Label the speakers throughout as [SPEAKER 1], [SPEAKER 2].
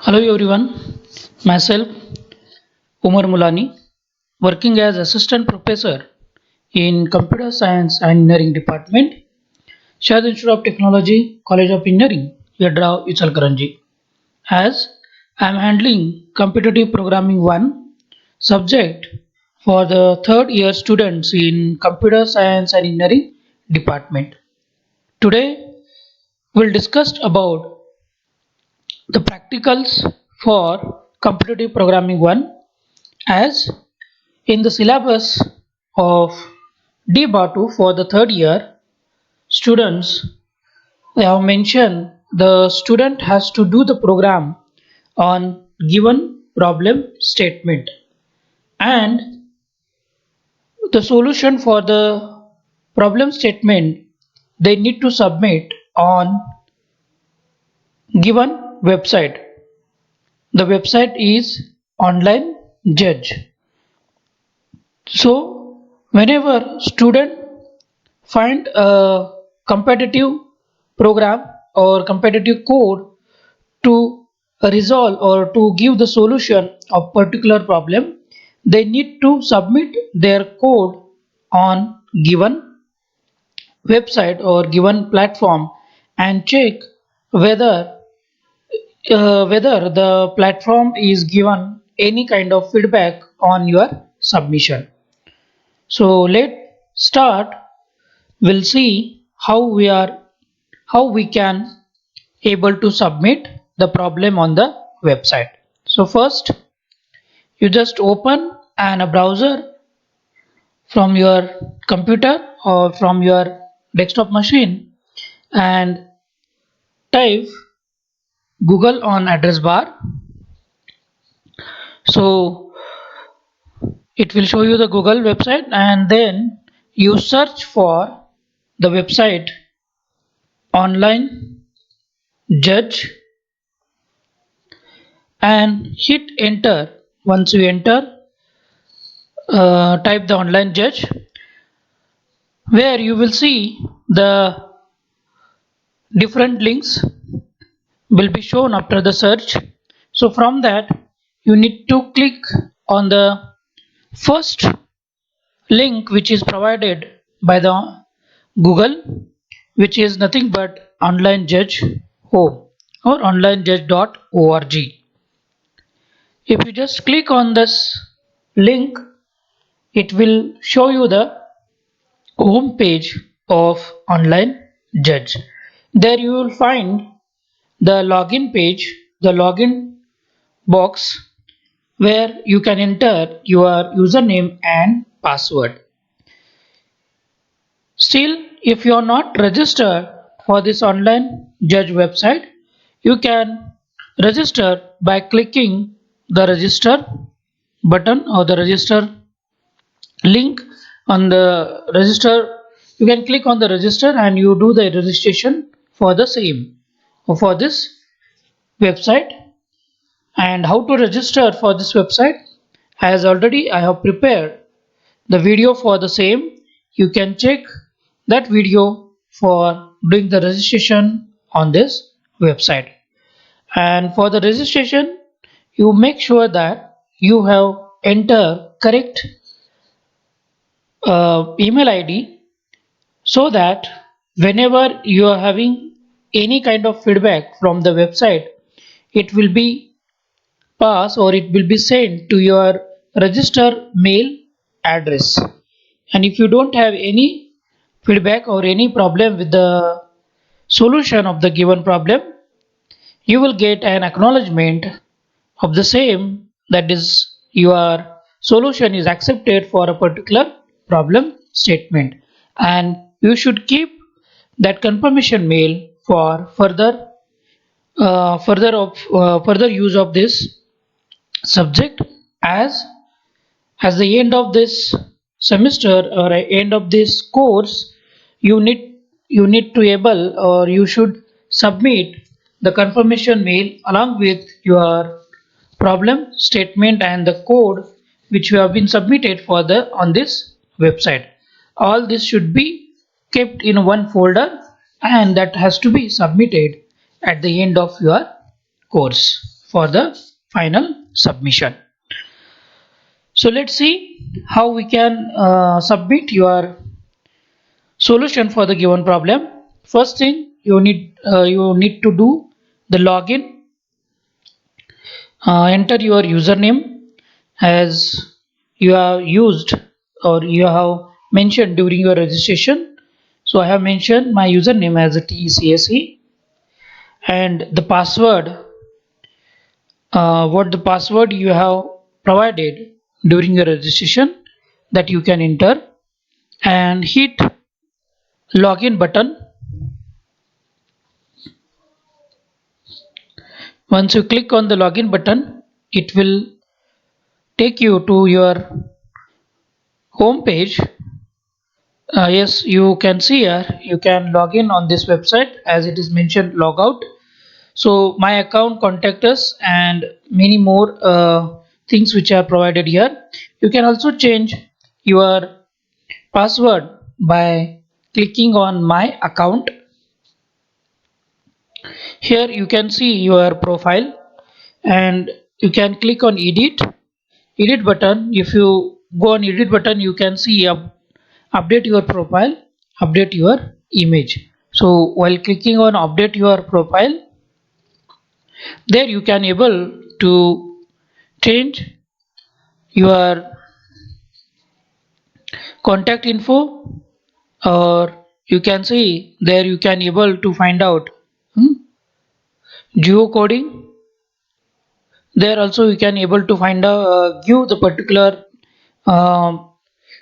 [SPEAKER 1] Hello everyone, myself Umar Mulani, working as assistant professor in Computer Science and Engineering Department, Shahid Institute of Technology, College of Engineering, Yadrao, Ichalkaranji. As I am handling Competitive Programming 1 subject for the third year students in Computer Science and Engineering Department. Today we'll discuss about the practicals for Competitive Programming 1 as in the syllabus of D-Batu for the third year students, they have mentioned the student has to do the program on given problem statement and the solution for the problem statement they need to submit on given website. The website is Online Judge. So whenever student find a competitive program or competitive code to resolve or to give the solution of particular problem, they need to submit their code on given website or given platform and check whether whether the platform is given any kind of feedback on your submission. So let's start. We'll see how we can able to submit the problem on the website. So first you just open a browser from your computer or from your desktop machine and type Google on address bar. So it will show you the Google website and then you search for the website Online Judge and hit enter. Once you enter, type the Online Judge, where you will see the different links will be shown after the search. So from that you need to click on the first link which is provided by the Google, which is nothing but Online Judge home or onlinejudge.org. If you just click on this link, it will show you the home page of Online Judge. There you will find the login page, the login box where you can enter your username and password. Still, if you are not registered for this Online Judge website, you can register by clicking the register button or the register link on the register. You can click on the register and you do the registration for the same or for this website. And how to register for this website, as already I have prepared the video for the same. You can check that video for doing the registration on this website. And for the registration, you make sure that you have enter correct email ID, so that whenever you are having any kind of feedback from the website, it will be pass or it will be sent to your register mail address. And if you don't have any feedback or any problem with the solution of the given problem, you will get an acknowledgement of the same, that is your solution is accepted for a particular problem statement, and you should keep that confirmation mail for further use of this subject, as the end of this semester or end of this course, you need to able or you should submit the confirmation mail along with your problem statement and the code which you have been submitted for the on this website. All this should be kept in one folder and that has to be submitted at the end of your course. for the final submission. So let's see how we can submit your solution for the given problem. First thing you need to do the login. Enter your username as you have used or you have mentioned during your registration. So I have mentioned my username as a TECSE, and the password, what the password you have provided during your registration, that you can enter and hit login button. Once you click on the login button, it will take you to your home page. Yes, you can see here you can log in on this website as it is mentioned logout. So my account, contact us, and many more things which are provided here. You can also change your password by clicking on my account. Here you can see your profile and you can click on edit button. If you go on edit button, you can see update your profile, update your image. So while clicking on update your profile, there you can able to change your contact info, or you can see there you can able to find out geocoding. There also you can able to find out give the particular um,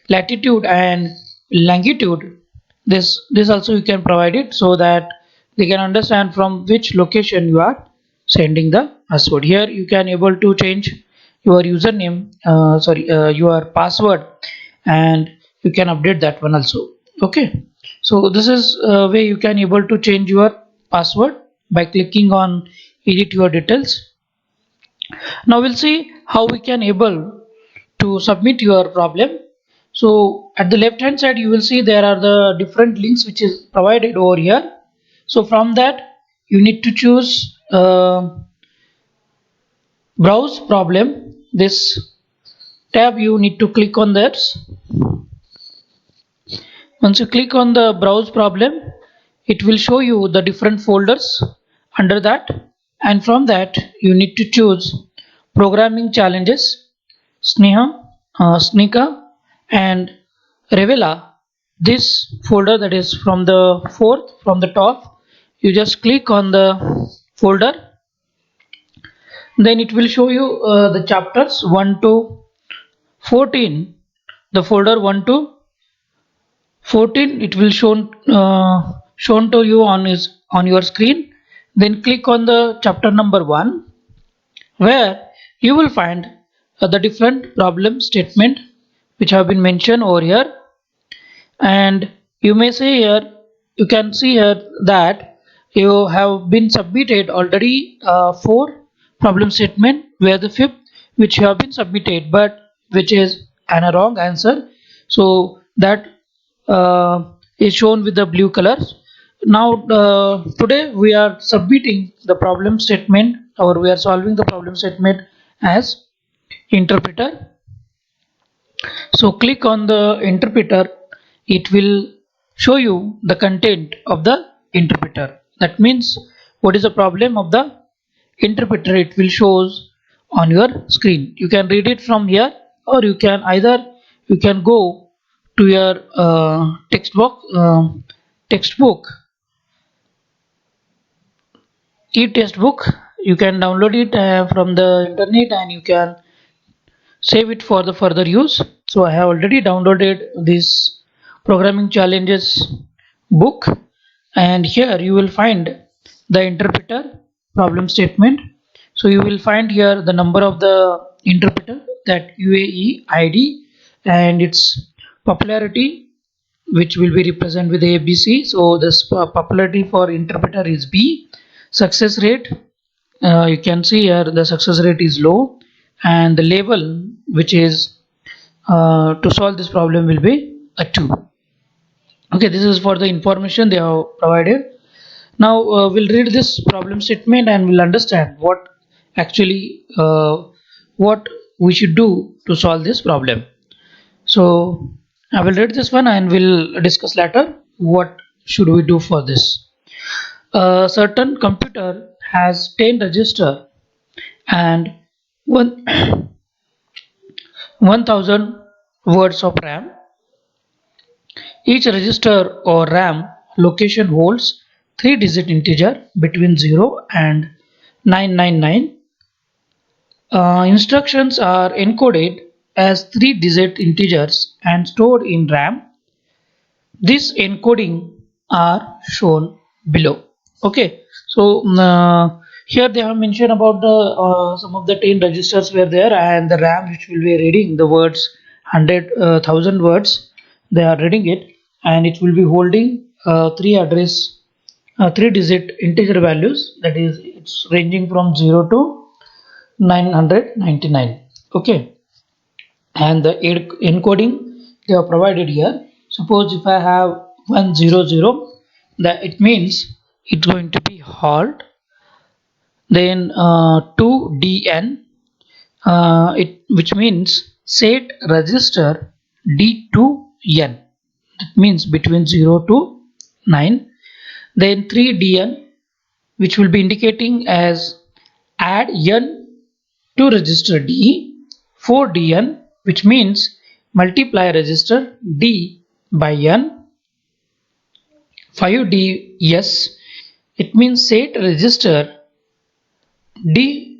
[SPEAKER 1] latitude and longitude. This also you can provide it so that they can understand from which location you are sending the password. Here you can able to change your username, your password, and you can update that one also. Okay, so this is way you can able to change your password by clicking on edit your details. Now we'll see how we can able to submit your problem. So at the left hand side you will see there are the different links which is provided over here. So from that you need to choose browse problem. This tab you need to click on that. Once you click on the browse problem, it will show you the different folders under that, and from that you need to choose programming challenges, Sneha, Snika, and Revela. This folder, that is from the fourth from the top, you just click on the folder. Then it will show you the chapters 1 to 14. The folder 1 to 14, it will shown to you on your screen. Then click on the chapter number 1, where you will find the different problem statement which have been mentioned over here. And you may say here, you can see here that you have been submitted already 4 problem statement, where the fifth which you have been submitted but which is a wrong answer, so that is shown with the blue colors. Now today we are submitting the problem statement, or we are solving the problem statement as interpreter. So click on the interpreter, it will show you the content of the interpreter. That means what is the problem of the interpreter, it will shows on your screen. You can read it from here, or you can either you can go to your textbook e-textbook. You can download it from the internet and you can save it for the further use. So I have already downloaded this programming challenges book, and here you will find the interpreter problem statement. So you will find here the number of the interpreter, that UAE ID, and its popularity, which will be represented with ABC. So this popularity for interpreter is B. Success rate, you can see here the success rate is low, and the level which is to solve this problem will be a 2. Okay, this is for the information they have provided. Now we'll read this problem statement and we'll understand what actually what we should do to solve this problem. So I will read this one and we'll discuss later what should we do for this. A certain computer has 10 register and one 1000 words of RAM. Each register or RAM location holds 3-digit integer between 0 and 999. Instructions are encoded as 3-digit integers and stored in RAM. This encoding are shown below. Okay, so here they have mentioned about the some of the 10 registers were there, and the RAM which will be reading the words 100,000 words. They are reading it, and it will be holding three-digit integer values. That is, it's ranging from 0 to 999. Okay, and the encoding they are provided here. Suppose if I have 100, that it means it's going to be halt, then 2dn, which means set register d to n, that means between 0 to 9. Then 3dn, which will be indicating as add n to register d. 4dn, which means multiply register d by n. 5ds, it means set register d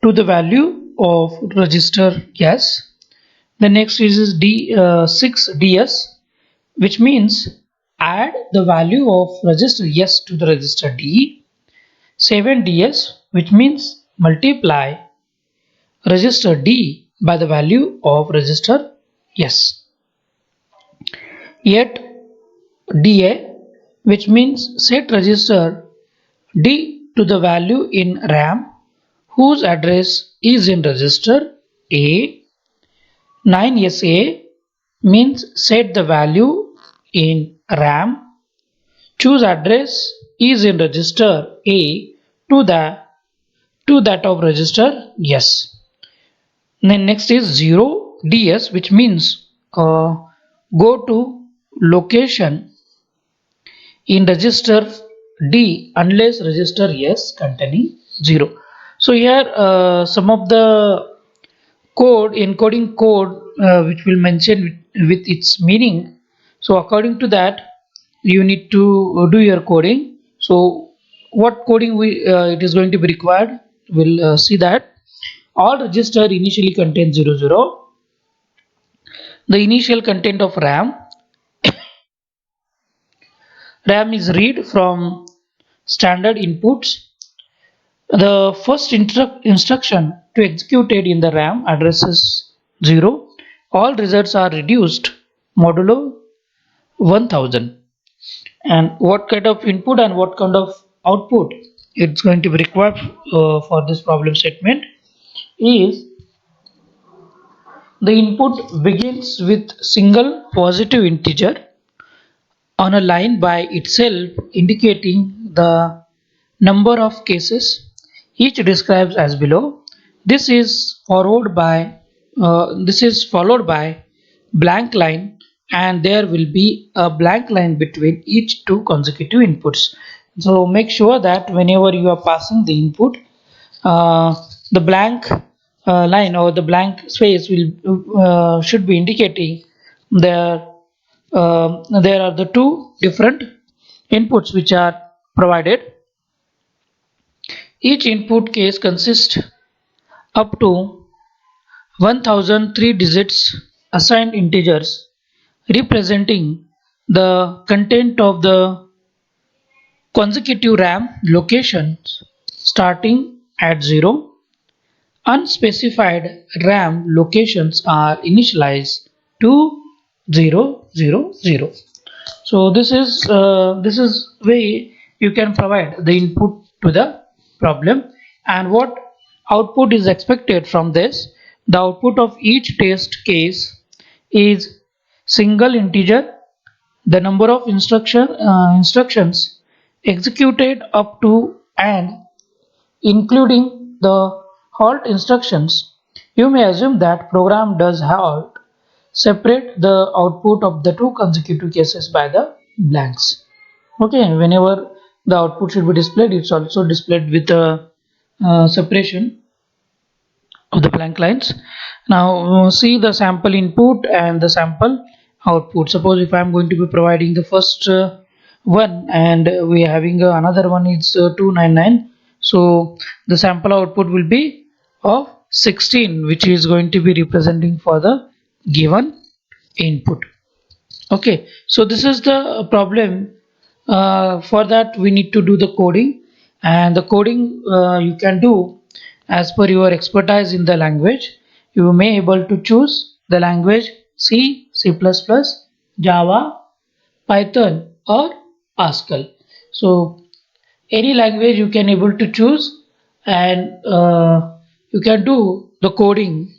[SPEAKER 1] to the value of register yes. The next is 6ds, which means add the value of register yes to the register d. 7ds, which means multiply register d by the value of register yes. 8da, which means set register d to the value in RAM whose address is in register A. 9sa means set the value in RAM whose address is in register A to that of register yes. Then next is 0ds, which means go to location in register D unless register yes containing 0. So here some of the encoding code which will mention with its meaning. So according to that you need to do your coding. So what coding it is going to be required, we'll see that. All register initially contain 00. The initial content of RAM. RAM is read from standard inputs. The first instruction to execute it in the RAM addresses 0. All results are reduced modulo 1000. And what kind of input and what kind of output it's going to be required for this problem statement is the input begins with single positive integer on a line by itself indicating the number of cases, each described as below. This is followed by blank line, and there will be a blank line between each two consecutive inputs. So make sure that whenever you are passing the input, the blank line or the blank space will should be indicating there there are the two different inputs which are provided. Each input case consists up to 1003 digits assigned integers representing the content of the consecutive RAM locations starting at 0. Unspecified RAM locations are initialized to 000. So this is way you can provide the input to the problem, and what output is expected from this. The output of each test case is single integer, the number of instructions executed up to and including the halt instructions, you may assume that program does halt separate the output of the two consecutive cases by the blanks. Okay, whenever the output should be displayed, it's also displayed with a separation of the blank lines. Now see the sample input and the sample output. Suppose if I am going to be providing the first one, and we are having another one is 299, so the sample output will be of 16, which is going to be representing for the given input. Okay, so this is the problem. For that we need to do the coding, and the coding you can do as per your expertise in the language. You may able to choose the language C, C++, Java, Python or Pascal. So any language you can able to choose, and you can do the coding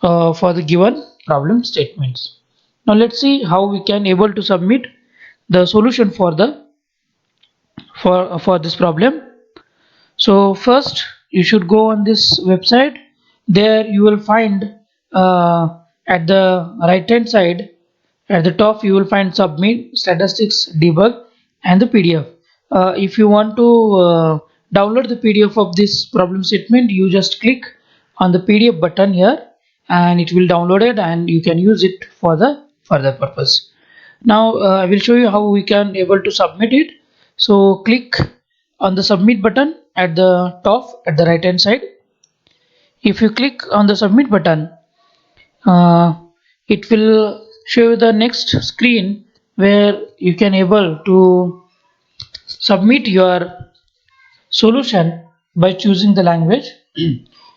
[SPEAKER 1] for the given problem statements. Now let's see how we can able to submit the solution for the for this problem. So first you should go on this website. There you will find at the right hand side at the top you will find submit statistics debug and the PDF. If you want to download the PDF of this problem statement, you just click on the PDF button here and it will download it and you can use it for the further purpose. Now I will show you how we can able to submit it. So click on the submit button at the top at the right hand side. If you click on the submit button, uh, it will show you the next screen where you can able to submit your solution by choosing the language.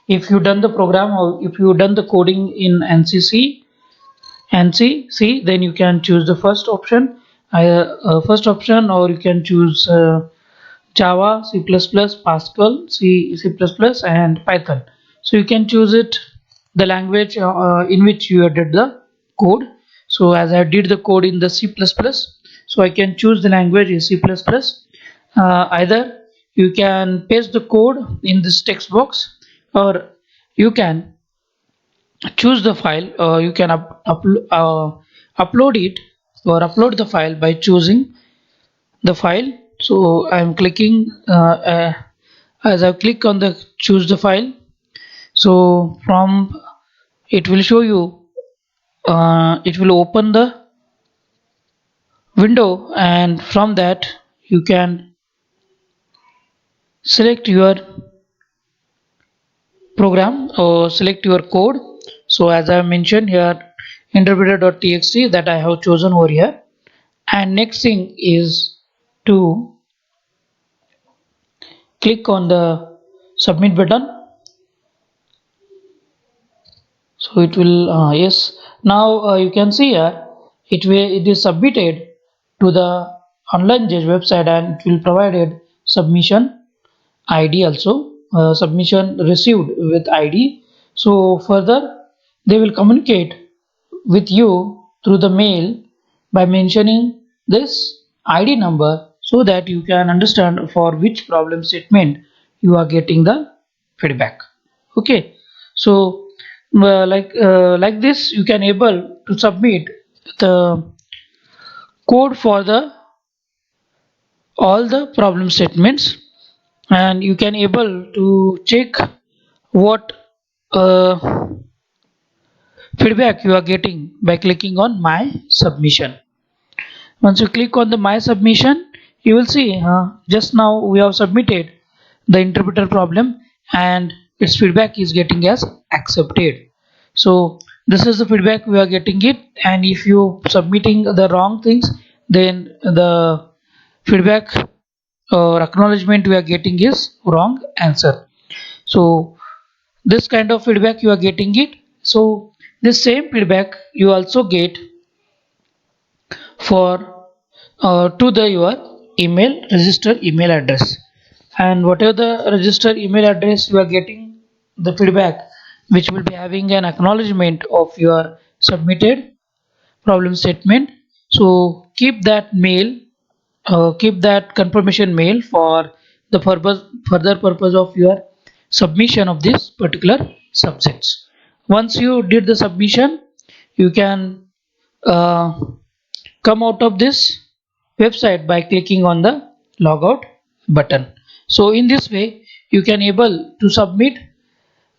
[SPEAKER 1] If you done the program or if you done the coding in NC, then you can choose the first option, or you can choose Java, C++, Pascal, C++, and Python. So you can choose it the language in which you did the code. So as I did the code in the C++, so I can choose the language is C++. Either you can paste the code in this text box, or you can choose the file. You can upload it or upload the file by choosing the file. So I am clicking as I click on the choose the file, so from it will show you it will open the window, and from that you can select your program or select your code. So as I mentioned here, interpreter.txt that I have chosen over here, and next thing is to click on the submit button. So it will yes, now you can see here it is submitted to the online judge website, and it will provided submission ID also, submission received with ID. So further they will communicate with you through the mail by mentioning this ID number, so that you can understand for which problem statement you are getting the feedback. Okay, so like this you can able to submit the code for the all the problem statements, and you can able to check what uh, feedback you are getting by clicking on my submission. Once you click on the my submission, you will see just now we have submitted the interpreter problem and its feedback is getting as accepted. So this is the feedback we are getting it, and if you submitting the wrong things, then the feedback or acknowledgement we are getting is wrong answer. So this kind of feedback you are getting it. So this same feedback you also get for to the your email register email address, and whatever the register email address you are getting the feedback, which will be having an acknowledgement of your submitted problem statement. So keep that mail, keep that confirmation mail for the purpose further purpose of your submission of this particular subjects. Once you did the submission, you can uh, come out of this website by clicking on the logout button. So in this way you can able to submit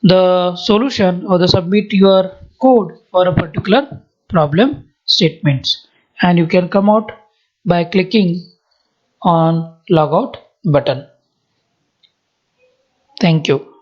[SPEAKER 1] the solution or the submit your code for a particular problem statements, and you can come out by clicking on logout button. Thank you.